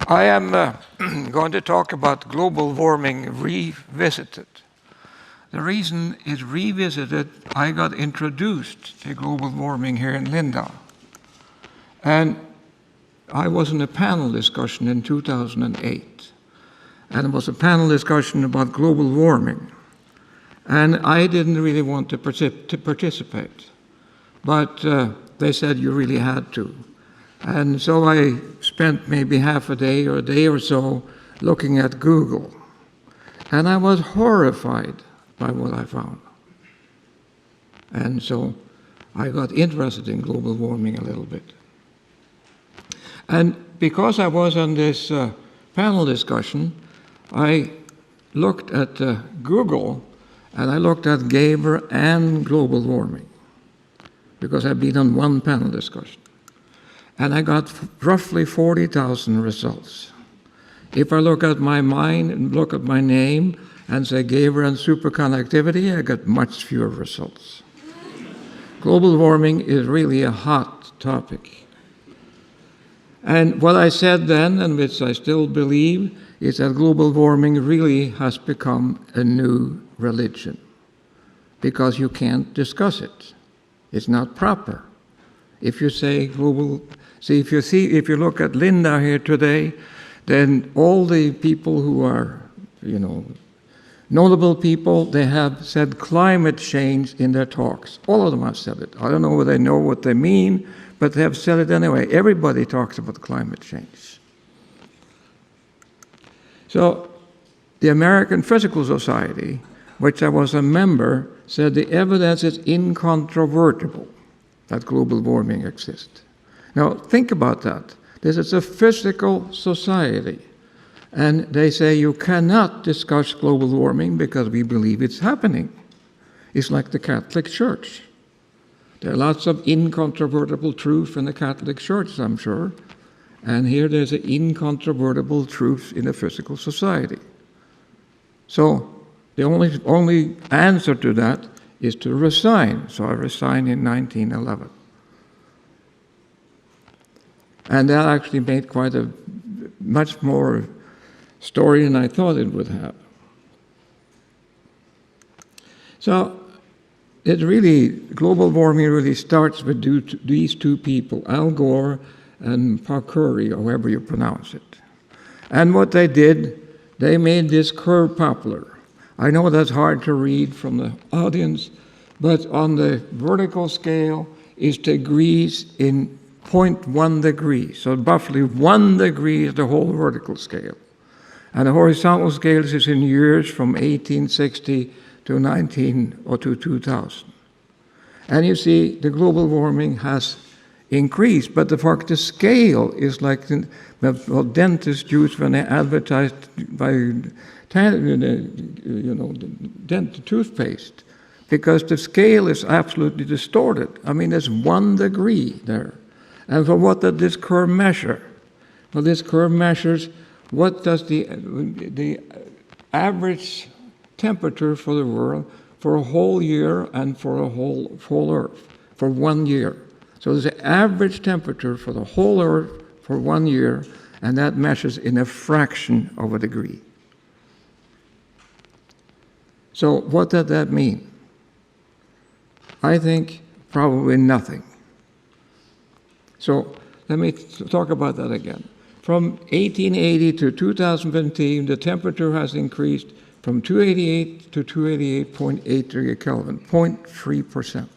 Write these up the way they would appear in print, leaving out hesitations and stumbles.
I am going to talk about global warming revisited. The reason it's revisited, I got introduced to global warming here in Linda. And I was in a panel discussion in 2008. And it was a panel discussion about global warming. And I didn't really want to participate. But they said you really had to. And so I spent maybe half a day or a day or so looking at Google. And I was horrified by what I found. And so I got interested in global warming a little bit. And because I was on this panel discussion, I looked at Google, and I looked at Giaever and global warming, because I've been on one panel discussion. And I got roughly 40,000 results. If I look at my mind and look at my name and say Giaever and superconductivity, I got much fewer results. Global warming is really a hot topic. And what I said then, and which I still believe, is that global warming really has become a new religion, because you can't discuss it. It's not proper. If you say global, if you look at Linda here today, then all the people who are, notable people, they have said climate change in their talks. All of them have said it. I don't know whether they know what they mean, but they have said it anyway. Everybody talks about climate change. So the American Physical Society, which I was a member, said the evidence is incontrovertible that global warming exists. Now, think about that. This is a physical society. And they say you cannot discuss global warming because we believe it's happening. It's like the Catholic Church. There are lots of incontrovertible truth in the Catholic Church, I'm sure. And here there's an incontrovertible truth in a physical society. So the only answer to that is to resign. So I resigned in 1911. And that actually made quite a much more story than I thought it would have. So global warming really starts with these two people, Al Gore and Curry, or however you pronounce it. And what they did, they made this curve popular. I know that's hard to read from the audience, but on the vertical scale is degrees in 0.1 degree. So roughly 1 degree is the whole vertical scale. And the horizontal scale is in years from 1860 to 2000. And you see the global warming has increased, but the scale is like what dentists use when they advertise by toothpaste, because the scale is absolutely distorted. I mean, there's 1 degree there. And for what does this curve measure? Well, this curve measures what does the average temperature for the world for a whole year and for a whole Earth for 1 year. So there's the average temperature for the whole Earth for 1 year, and that measures in a fraction of a degree. So what does that mean? I think probably nothing. So let me talk about that again. From 1880 to 2015, the temperature has increased from 288 to 288.8 degree Kelvin, 0.3%.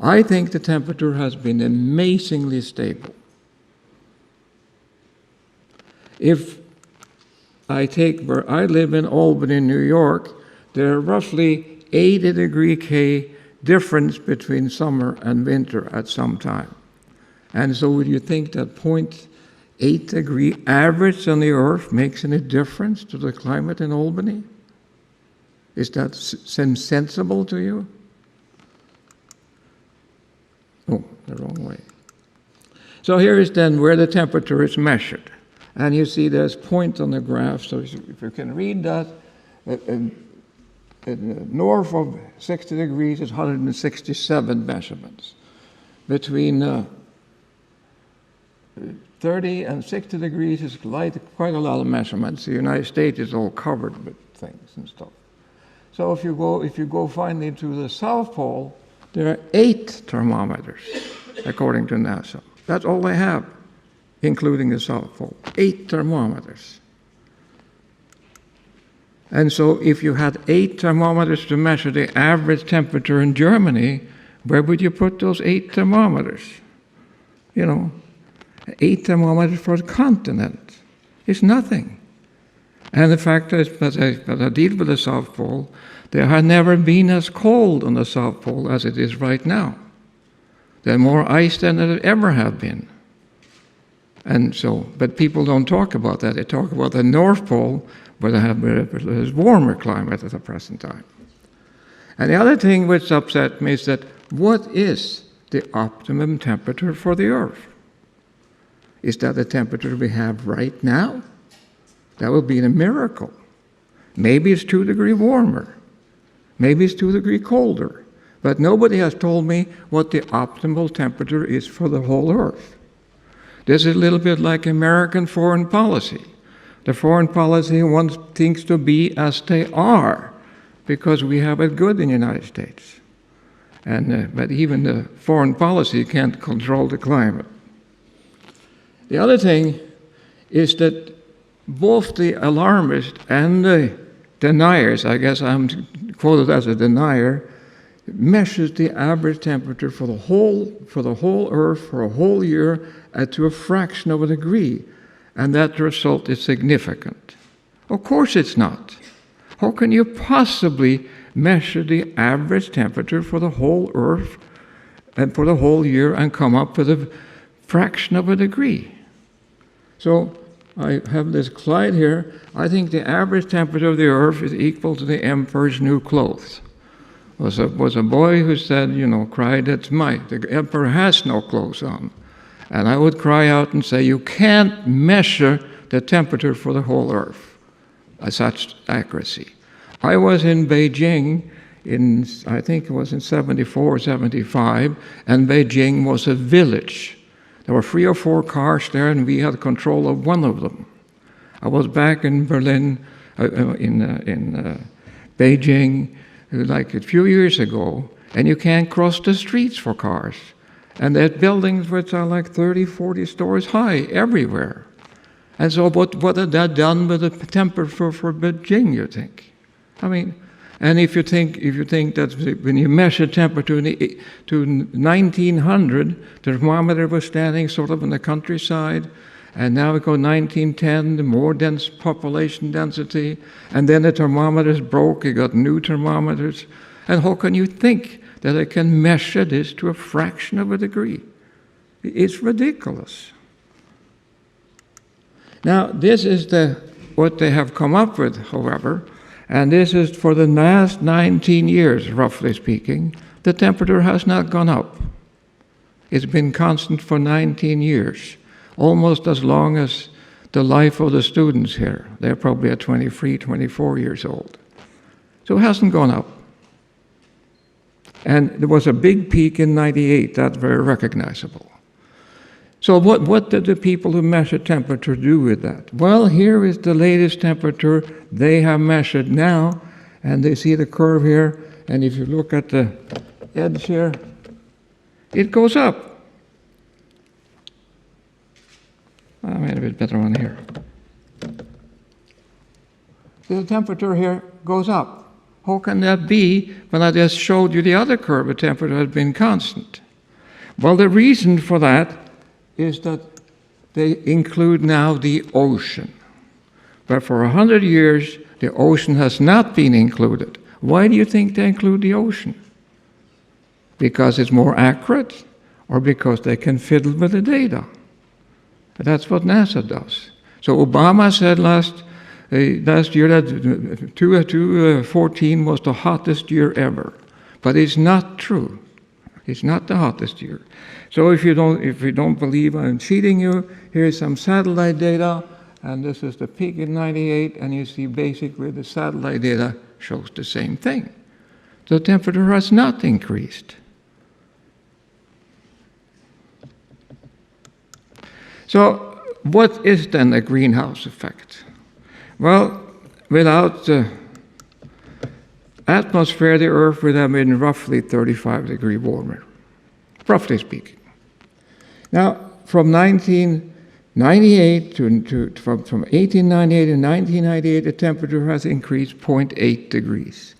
I think the temperature has been amazingly stable. If I take where I live in Albany, New York, there are roughly 80 degree K difference between summer and winter at some time. And so would you think that 0.8 degree average on the Earth makes any difference to the climate in Albany? Is that sensible to you? Oh, the wrong way. So here is then where the temperature is measured. And you see there's point on the graph, so if you can read that, north of 60 degrees is 167 measurements. Between 30 and 60 degrees is quite a lot of measurements. The United States is all covered with things and stuff. So if you go finally to the South Pole, there are 8 thermometers, according to NASA. That's all they have, including the South Pole. 8 thermometers. And so if you had 8 thermometers to measure the average temperature in Germany, where would you put those 8 thermometers? 8 thermometers for a continent is nothing. And the fact is, as I deal with the South Pole, there had never been as cold on the South Pole as it is right now. There's more ice than there ever have been. And so, but people don't talk about that. They talk about the North Pole, where they have a warmer climate at the present time. And the other thing which upset me is that what is the optimum temperature for the Earth? Is that the temperature we have right now? That would be a miracle. Maybe it's 2 degrees warmer. Maybe it's 2 degrees colder. But nobody has told me what the optimal temperature is for the whole Earth. This is a little bit like American foreign policy. The foreign policy wants things to be as they are, because we have it good in the United States. But even the foreign policy can't control the climate. The other thing is that both the alarmists and the deniers, I guess I'm quoted as a denier, measures the average temperature for the whole Earth for a whole year to a fraction of a degree, and that result is significant. Of course it's not. How can you possibly measure the average temperature for the whole Earth and for the whole year and come up with a fraction of a degree? So I have this slide here. I think the average temperature of the Earth is equal to the emperor's new clothes. Was a boy who said, cried, the emperor has no clothes on. And I would cry out and say, you can't measure the temperature for the whole Earth at such accuracy. I was in Beijing I think it was in 74 or 75, and Beijing was a village. There were 3 or 4 cars there, and we had control of one of them. I was back in Berlin, in Beijing, like a few years ago, and you can't cross the streets for cars. And there are buildings which are like 30, 40 stories high everywhere. And so what had that done with the temperature for Beijing, you think? I mean, and if you think that when you measure temperature to 1900, the thermometer was standing sort of in the countryside, and now we go 1910, the more dense population density, and then the thermometers broke, you got new thermometers. And how can you think that I can measure this to a fraction of a degree? It's ridiculous. Now, this is what they have come up with, however, and this is for the last 19 years, roughly speaking. The temperature has not gone up. It's been constant for 19 years, almost as long as the life of the students here. They're probably at 23, 24 years old. So it hasn't gone up. And there was a big peak in 98, that's very recognizable. So what did the people who measure temperature do with that? Well, here is the latest temperature they have measured now, and they see the curve here, and if you look at the edge here, it goes up. I made a bit better one here. The temperature here goes up. How can that be when I just showed you the other curve, the temperature has been constant? Well, the reason for that is that they include now the ocean. But for 100 years, the ocean has not been included. Why do you think they include the ocean? Because it's more accurate, or because they can fiddle with the data? That's what NASA does. So Obama said last year that 2014 was the hottest year ever. But it's not true. It's not the hottest year. So if you don't believe I'm cheating you, here's some satellite data, and this is the peak in 98, and you see basically the satellite data shows the same thing. The temperature has not increased. So what is then a greenhouse effect? Well, without the atmosphere, the Earth would have been roughly 35 degrees warmer, roughly speaking. Now, from 1898 to 1998, the temperature has increased 0.8 degrees.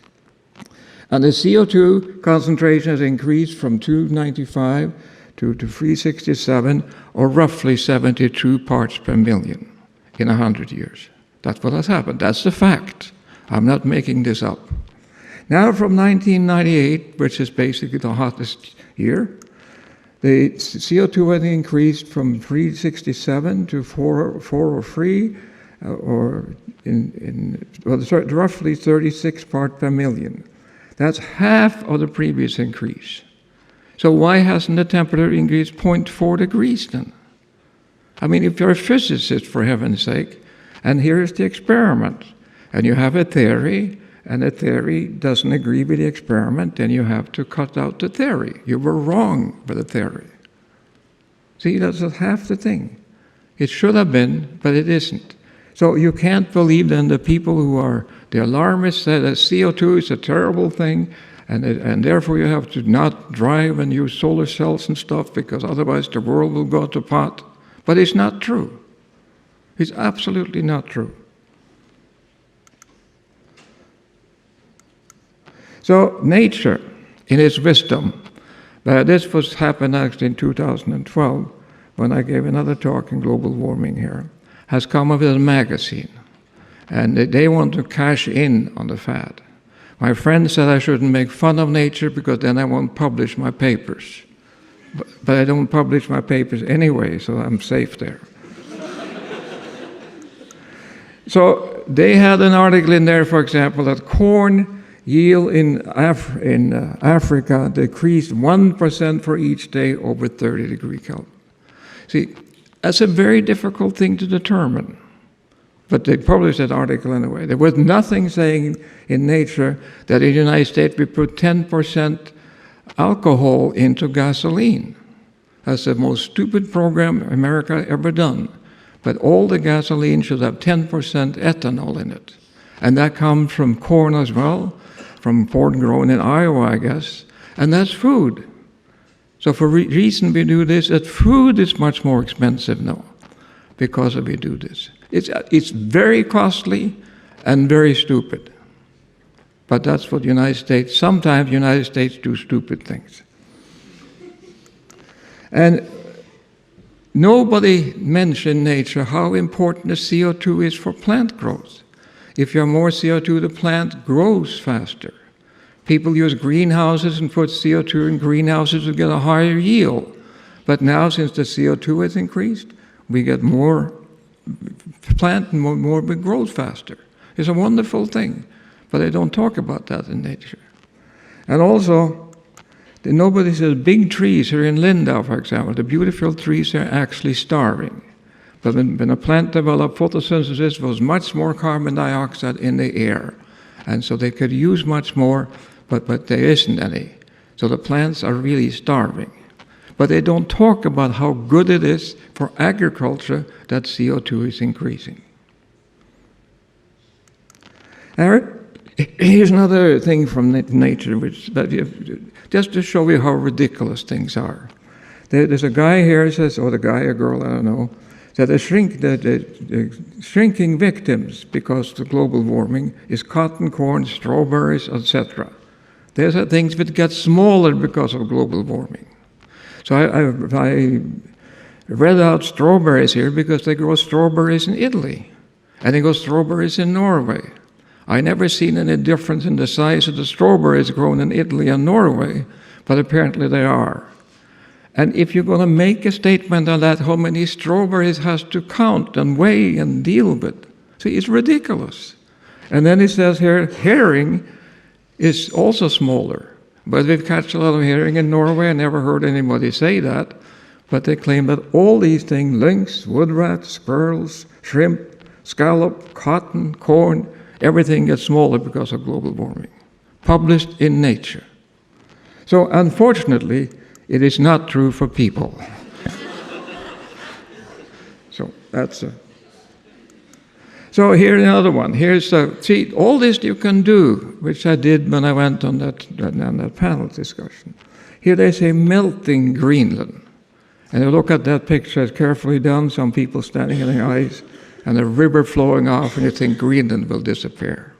And the CO2 concentration has increased from 295 to 367, or roughly 72 parts per million in 100 years. That's what has happened. That's the fact. I'm not making this up. Now from 1998, which is basically the hottest year, the CO2 has increased from 367 to 403, roughly 36 parts per million. That's half of the previous increase. So why hasn't the temperature increased 0.4 degrees then? I mean, if you're a physicist, for heaven's sake, and here's the experiment, and you have a theory, and the theory doesn't agree with the experiment, then you have to cut out the theory. You were wrong with the theory. See, that's half the thing. It should have been, but it isn't. So you can't believe then the people who are the alarmists say that CO2 is a terrible thing, and therefore you have to not drive and use solar cells and stuff because otherwise the world will go to pot. But it's not true. It's absolutely not true. So nature, in its wisdom, this was happened actually in 2012 when I gave another talk on global warming here, has come up with a magazine. And they want to cash in on the fad. My friend said I shouldn't make fun of nature because then I won't publish my papers. But I don't publish my papers anyway, so I'm safe there. So they had an article in there, for example, that corn yield in Africa decreased 1% for each day over 30 degree Kelvin. See, that's a very difficult thing to determine. But they published that article anyway. There was nothing saying in Nature that in the United States we put 10% alcohol into gasoline. That's the most stupid program America ever done. But all the gasoline should have 10% ethanol in it. And that comes from corn as well, from corn grown in Iowa, I guess. And that's food. So for reason we do this, that food is much more expensive now because we do this. It's very costly and very stupid. But that's what the United States, sometimes the United States do stupid things. And nobody mentioned nature how important the CO2 is for plant growth. If you have more CO2, the plant grows faster. People use greenhouses and put CO2 in greenhouses to get a higher yield. But now, since the CO2 has increased, we get more plant and more grows faster. It's a wonderful thing, but they don't talk about that in nature. And also, nobody says big trees here in Lindau, for example, the beautiful trees are actually starving. But when a plant developed photosynthesis, there was much more carbon dioxide in the air. And so they could use much more, but there isn't any. So the plants are really starving. But they don't talk about how good it is for agriculture that CO2 is increasing. Here's another thing from nature, just to show you how ridiculous things are. There's a guy here says, or the guy or girl, I don't know, that the shrinking victims because of global warming is cotton, corn, strawberries, etc. These are things that get smaller because of global warming. So I read out strawberries here because they grow strawberries in Italy, and they grow strawberries in Norway. I never seen any difference in the size of the strawberries grown in Italy and Norway, but apparently they are. And if you're going to make a statement on that, how many strawberries has to count and weigh and deal with? See, it's ridiculous. And then it says here, herring is also smaller. But we've catch a lot of herring in Norway. I never heard anybody say that. But they claim that all these things, lynx, wood rats, squirrels, shrimp, scallop, cotton, corn, everything gets smaller because of global warming. Published in Nature. So unfortunately, it is not true for people. So That's a... So here's another one. Here's see, all this you can do, which I did when I went on that panel discussion. Here they say melting Greenland. And you look at that picture, it's carefully done, some people standing in the ice, and a river flowing off, and you think Greenland will disappear.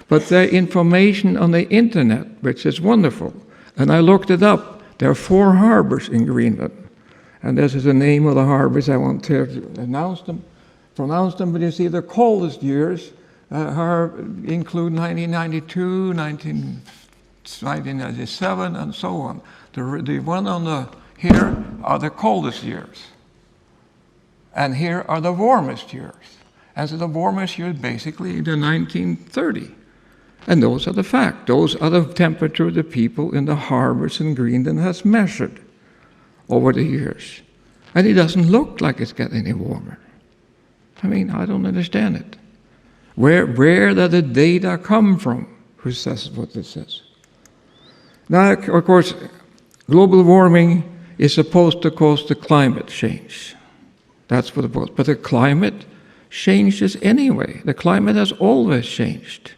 But the information on the internet, which is wonderful, and I looked it up, there are 4 harbors in Greenland. And this is the name of the harbors. I won't pronounce them, but you see the coldest years include 1992, 1997, and so on. The one on the here are the coldest years. And here are the warmest years. And so the warmest years basically the 1930. And those are the facts. Those are the temperature the people in the harbors in Greenland has measured over the years. And it doesn't look like it's getting any warmer. I mean, I don't understand it. Where does the data come from? Who says what this says? Now, of course, global warming is supposed to cause the climate change. That's what it was. But the climate changes anyway. The climate has always changed.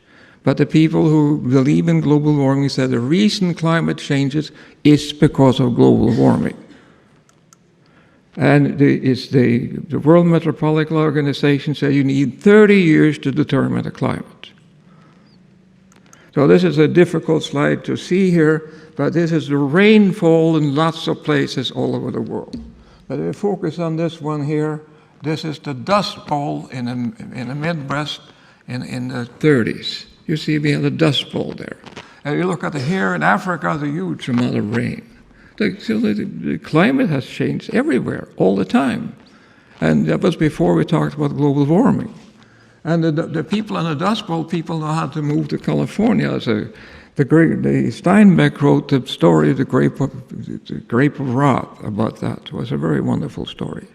But the people who believe in global warming say the reason climate changes is because of global warming. And the World Meteorological Organization said you need 30 years to determine the climate. So this is a difficult slide to see here, but this is the rainfall in lots of places all over the world. But if we focus on this one here, this is the Dust Bowl in the Midwest in the 30s. You see we have the Dust Bowl there. And you look at here in Africa, the huge amount of rain. The climate has changed everywhere, all the time. And that was before we talked about global warming. And the people in the Dust Bowl, people know how to move to California. So the Steinbeck wrote the story, the Grape of Wrath, about that. It was a very wonderful story.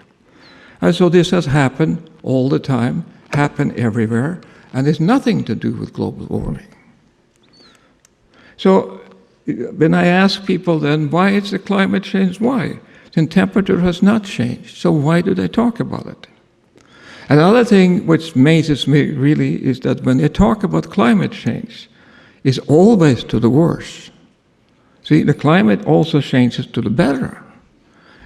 And so this has happened all the time, happened everywhere, and it's nothing to do with global warming. So when I ask people then, why is the climate change? Why? The temperature has not changed, so why do they talk about it? Another thing which amazes me really is that when they talk about climate change, it's always to the worse. See, the climate also changes to the better.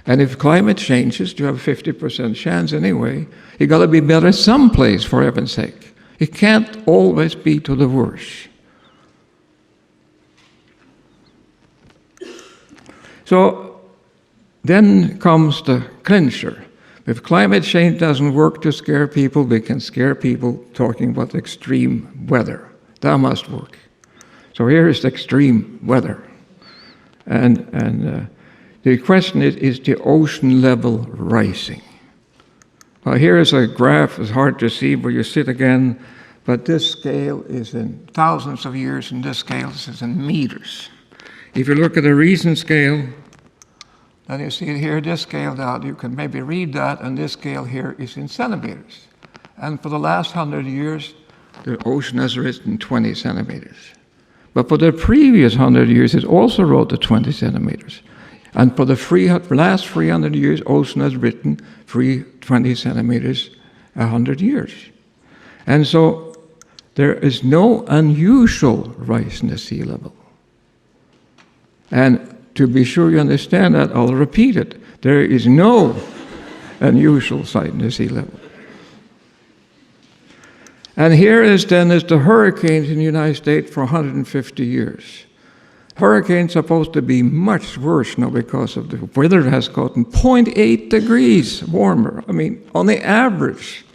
And if climate changes, you have a 50% chance anyway, you got to be better someplace, for heaven's sake. It can't always be to the worse. So then comes the clincher. If climate change doesn't work to scare people, we can scare people talking about extreme weather. That must work. So here is the extreme weather. And the question is the ocean level rising? Well, here is a graph. It's hard to see where you sit again, but this scale is in thousands of years, and this scale is in meters. If you look at the recent scale, then you see here, this scale out, you can maybe read that, and this scale here is in centimeters. And for the last 100 years, the ocean has risen 20 centimeters. But for the previous 100 years, it also rose to 20 centimeters. And for the last 300 years, ocean has risen 20 centimeters 100 years. And so there is no unusual rise in the sea level. And to be sure you understand that, I'll repeat it. There is no unusual sight in the sea level. And here is the hurricanes in the United States for 150 years. Hurricanes are supposed to be much worse now because of the weather has gotten 0.8 degrees warmer. I mean, on the average.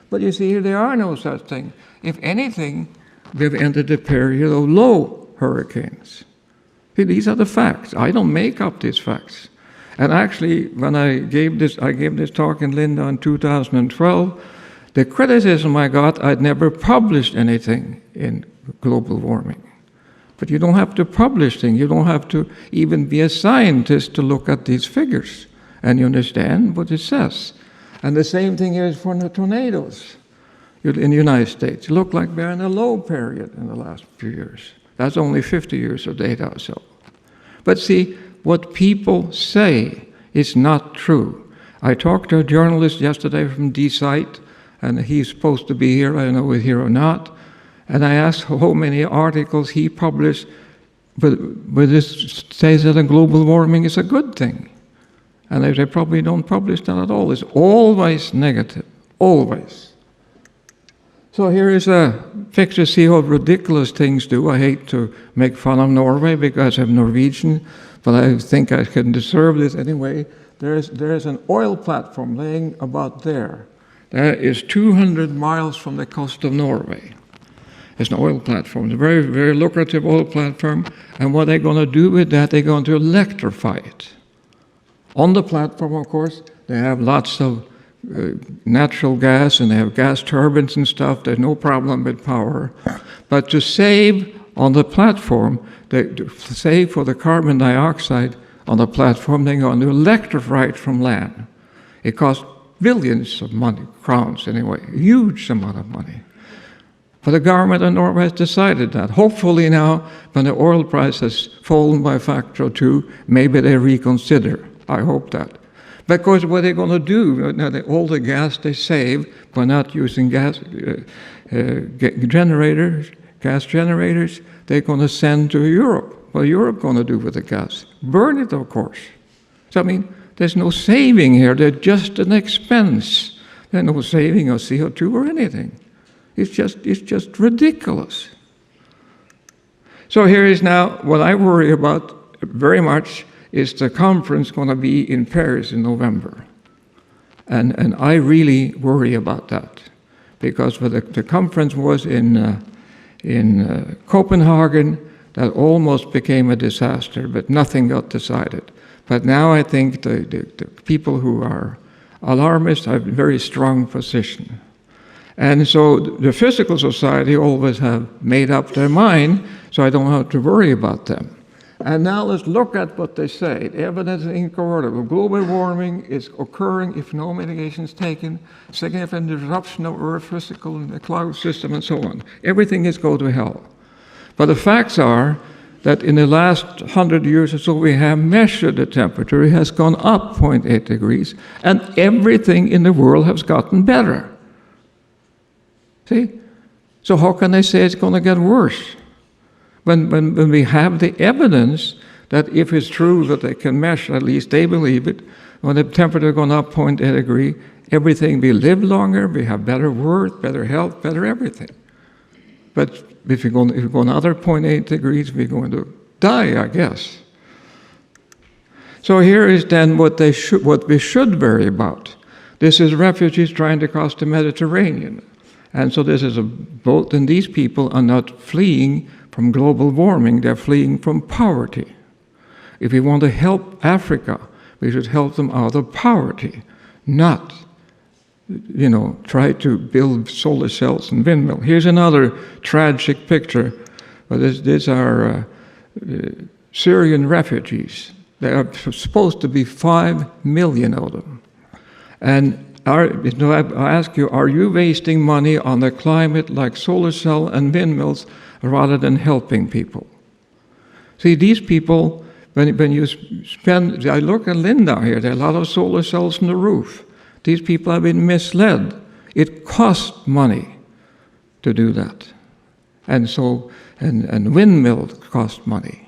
But you see, here there are no such thing. If anything, we've entered a period of low hurricanes. These are the facts. I don't make up these facts. And actually, when I gave this talk in Linda in 2012, the criticism I got, I'd never published anything in global warming. But you don't have to publish things. You don't have to even be a scientist to look at these figures. And you understand what it says. And the same thing is for the tornadoes in the United States. It looked like we're in a low period in the last few years. That's only 50 years of data or so. But see, what people say is not true. I talked to a journalist yesterday from D-Site, and he's supposed to be here. I don't know if he's here or not. And I asked how many articles he published, but this says that global warming is a good thing. And they probably don't publish that at all. It's always negative, always. So here is a picture, see how ridiculous things do. I hate to make fun of Norway because I'm Norwegian, but I think I can deserve this anyway. There is an oil platform laying about there. That is 200 miles from the coast of Norway. It's an oil platform. It's a very, very lucrative oil platform. And what they're going to do with that, they're going to electrify it. On the platform, of course, they have lots of natural gas, and they have gas turbines and stuff. There's no problem with power. But to save on the platform, to save for the carbon dioxide on the platform, they're going to electrify it from land. It costs billions of money, crowns anyway, a huge amount of money. But the government of Norway has decided that. Hopefully now, when the oil price has fallen by a factor of 2, maybe they reconsider. I hope that. Because what they're going to do, all the gas they save by not using gas generators, they're going to send to Europe. What Europe going to do with the gas? Burn it, of course. So, I mean, there's no saving here. There's just an expense. There's no saving of CO2 or anything. It's just ridiculous. So here is now what I worry about very much is the conference going to be in Paris in November. And I really worry about that. Because the conference was in Copenhagen, that almost became a disaster, but nothing got decided. But now I think the people who are alarmists have a very strong position. And so the physical society always have made up their mind, so I don't have to worry about them. And now let's look at what they say. The evidence is incorroborable. Global warming is occurring if no mitigation is taken, significant disruption of Earth's physical and the cloud system and so on. Everything is go to hell. But the facts are that in the last 100 years or so, we have measured the temperature. It has gone up 0.8 degrees, and everything in the world has gotten better. See? So how can they say it's going to get worse? When we have the evidence that if it's true that they can measure, at least they believe it, when the temperature has gone up 0.8 degree, everything, we live longer, we have better work, better health, better everything. But if you go another 0.8 degrees, we're going to die, I guess. So here is then what we should worry about. This is refugees trying to cross the Mediterranean. And so this is a boat, and these people are not fleeing from global warming, they're fleeing from poverty. If we want to help Africa, we should help them out of poverty, not, try to build solar cells and windmills. Here's another tragic picture. These are Syrian refugees. There are supposed to be 5 million of them. And I ask you, are you wasting money on the climate like solar cell and windmills rather than helping people? See, these people, when you spend, I look at Linda here, there are a lot of solar cells on the roof. These people have been misled. It costs money to do that. And so, and windmills cost money.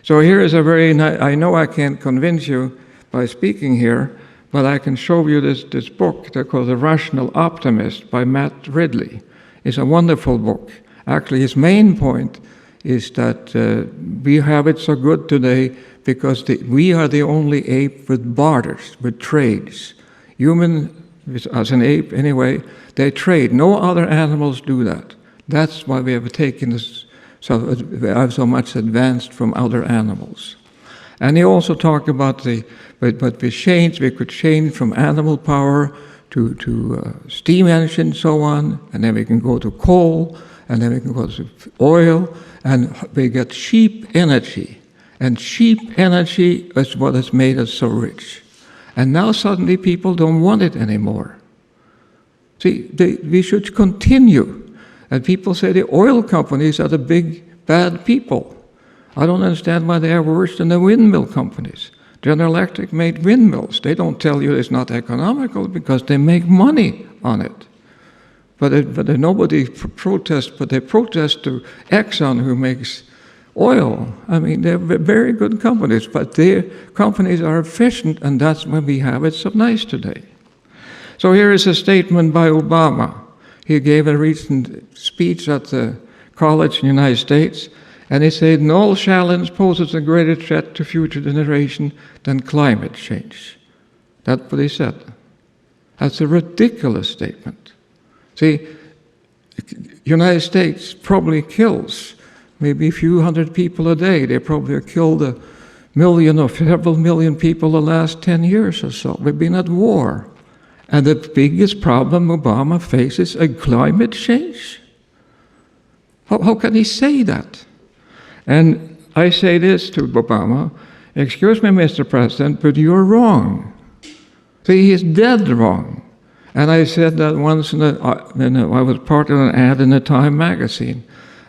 So here is a very, I know I can't convince you by speaking here, but I can show you this book that's called The Rational Optimist by Matt Ridley. It's a wonderful book. Actually, his main point is that we have it so good today because we are the only ape with barters, with trades. Human, as an ape anyway, they trade. No other animals do that. That's why we have taken this, so much advanced from other animals. And he also talked about but we could change from animal power to steam engine and so on, and then we can go to coal, and then we can go to oil, and we get cheap energy. And cheap energy is what has made us so rich. And now suddenly people don't want it anymore. See, we should continue. And people say the oil companies are the big, bad people. I don't understand why they are worse than the windmill companies. General Electric made windmills. They don't tell you it's not economical because they make money on it. But nobody protests, but they protest to Exxon, who makes oil. I mean, they're very good companies, but their companies are efficient, and that's why we have it so nice today. So here is a statement by Obama. He gave a recent speech at the college in the United States, and he said, "No challenge poses a greater threat to future generations than climate change." That's what he said. That's a ridiculous statement. See, United States probably kills maybe a few hundred people a day. They probably have killed 1 million or several million people the last 10 years or so. We've been at war. And the biggest problem Obama faces is climate change. How can he say that? And I say this to Obama, "Excuse me, Mr. President, but you're wrong." See, he's dead wrong. And I said that once I was part of an ad in the Time magazine,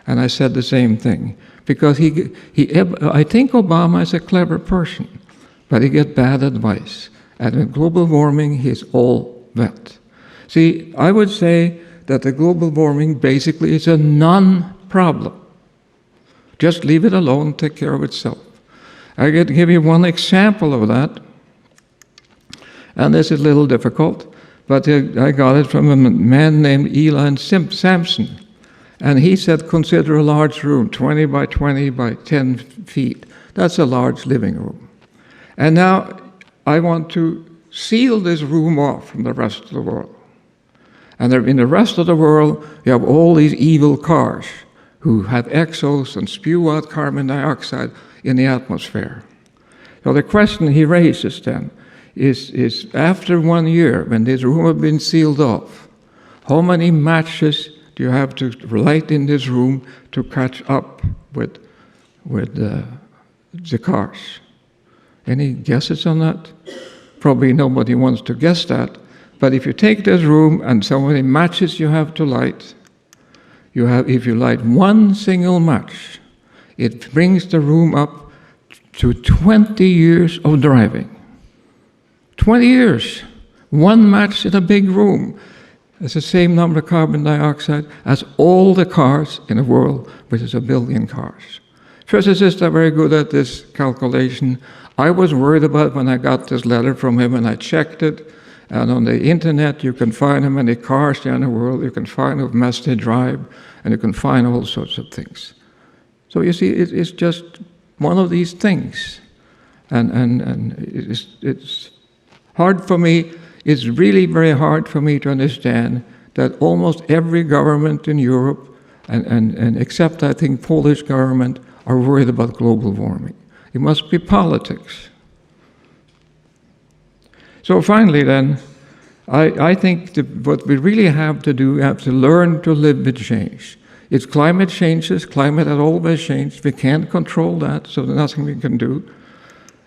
and I said the same thing. Because I think Obama is a clever person, but he gets bad advice. And in global warming, he's all wet. See, I would say that the global warming basically is a non-problem. Just leave it alone, take care of itself. I can give you one example of that, and this is a little difficult, but I got it from a man named Eli Sampson. And he said, consider a large room, 20 by 20 by 10 feet. That's a large living room. And now I want to seal this room off from the rest of the world. And in the rest of the world, you have all these evil cars who have exhaust and spew out carbon dioxide in the atmosphere. So the question he raises then is after 1 year, when this room has been sealed off, how many matches do you have to light in this room to catch up with the cars? Any guesses on that? Probably nobody wants to guess that. But if you take this room and so many matches you have to light, if you light one single match, it brings the room up to 20 years of driving. 20 years. One match in a big room. It's the same number of carbon dioxide as all the cars in the world, which is 1 billion cars. Physicists are very good at this calculation. I was worried about when I got this letter from him, and I checked it. And on the internet, you can find how many cars there are in the world. You can find how much they drive, and you can find all sorts of things. So you see, it's just one of these things. And it's hard for me. It's really very hard for me to understand that almost every government in Europe, and except I think Polish government, are worried about global warming. It must be politics. So finally then, I think what we really have to do, we have to learn to live with change. It's climate changes, climate has always changed. We can't control that, so there's nothing we can do.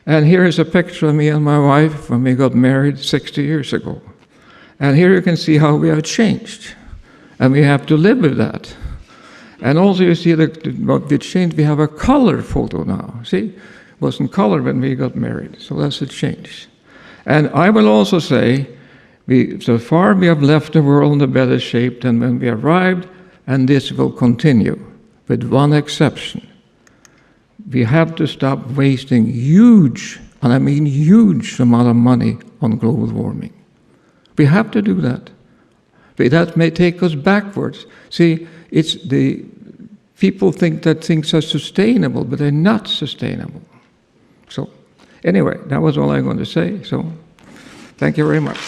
And here is a picture of me and my wife when we got married 60 years ago. And here you can see how we have changed. And we have to live with that. And also you see what we changed, we have a color photo now. See, it wasn't color when we got married, so that's a change. And I will also say, so far we have left the world in a better shape than when we arrived, and this will continue, with one exception. We have to stop wasting huge, and I mean huge amount of money on global warming. We have to do that. But that may take us backwards. See, it's the people think that things are sustainable, but they're not sustainable. So anyway, that was all I'm going to say. So thank you very much.